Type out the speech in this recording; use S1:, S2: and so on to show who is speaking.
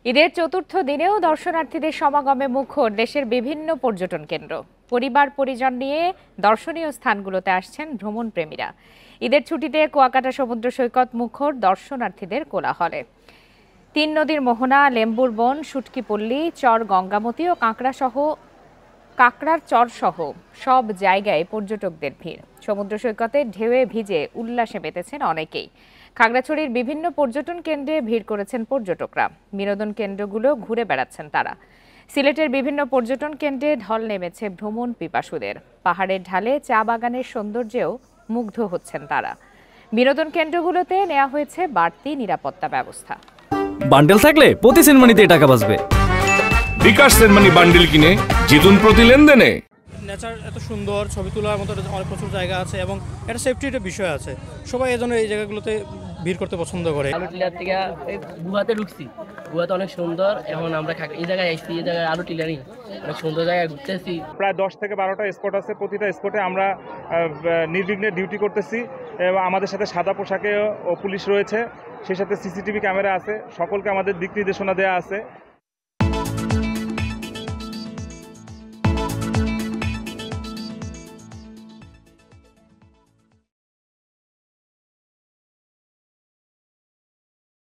S1: ঈদের চতুর্থ দিনেও দর্শনার্থীদের সমাগমে মুখর দেশের বিভিন্ন পর্যটন কেন্দ্র। পরিবার পরিজন নিয়ে দর্শনীয় স্থানগুলোতে আসছেন ভ্রমণ প্রেমীরা। ঈদের ছুটিতে কুয়াকাটা সমুদ্র সৈকত মুখর দর্শনার্থীদের কোলাহলে। তিন নদীর মোহনা, লেম্বুর বন, শুটকিপল্লী, চর গঙ্গামতি ও কাঁকড়ার চর সহ সব জায়গায় পর্যটকদের ভিড়। সমুদ্র সৈকতে ঢেউয়ে ভিজে উল্লাসে মেতেছেন অনেকেই। খাগড়াছড়ির বিভিন্ন পর্যটন কেন্দ্রে ভিড় করেছেন পর্যটকরা। বিনোদন কেন্দ্রগুলো ঘুরে বেড়াচ্ছেন তারা। সিলেটের বিভিন্ন পর্যটন কেন্দ্রে ঢল নেমেছে ভ্রমণ পিপাসুদের। পাহাড়ের ঢালে চা বাগানের সৌন্দর্যেও মুগ্ধ হচ্ছেন তারা। বিনোদন কেন্দ্রগুলোতে নেওয়া হয়েছে বাড়তি নিরাপত্তা ব্যবস্থা।
S2: বান্ডেল থাকলে প্রতি সেনমানিতে টাকা বাঁচবে।
S3: বিকাশ সেনমানি বান্ডেল কিনে জিতুন প্রতি লেনদেনে।
S4: নেচার এত সুন্দর, ছবি তোলার মতো অনেক প্রচুর জায়গা আছে এবং একটা সেফটির বিষয় আছে। সবাই এজন্য এই জায়গাগুলোতে ভিড় করতে পছন্দ করে।
S5: আলুটিলার থেকে গুহাতে ঢুকছি, গুহাতে অনেক সুন্দর। এখন আমরা এই জায়গায় আসছি, এই জায়গায় আলুটিলারই অনেক সুন্দর জায়গায় ঘুরতেছি।
S6: প্রায় 10 থেকে 12টা স্পট আছে। প্রতিটা স্পটে আমরা নির্বিঘ্নে ডিউটি করতেছি এবং আমাদের সাথে সাদা পোশাকে ও পুলিশ রয়েছে, সেই সাথে সিসিটিভি ক্যামেরা আছে। সকলকে আমাদের দিক নির্দেশনা দেওয়া আছে।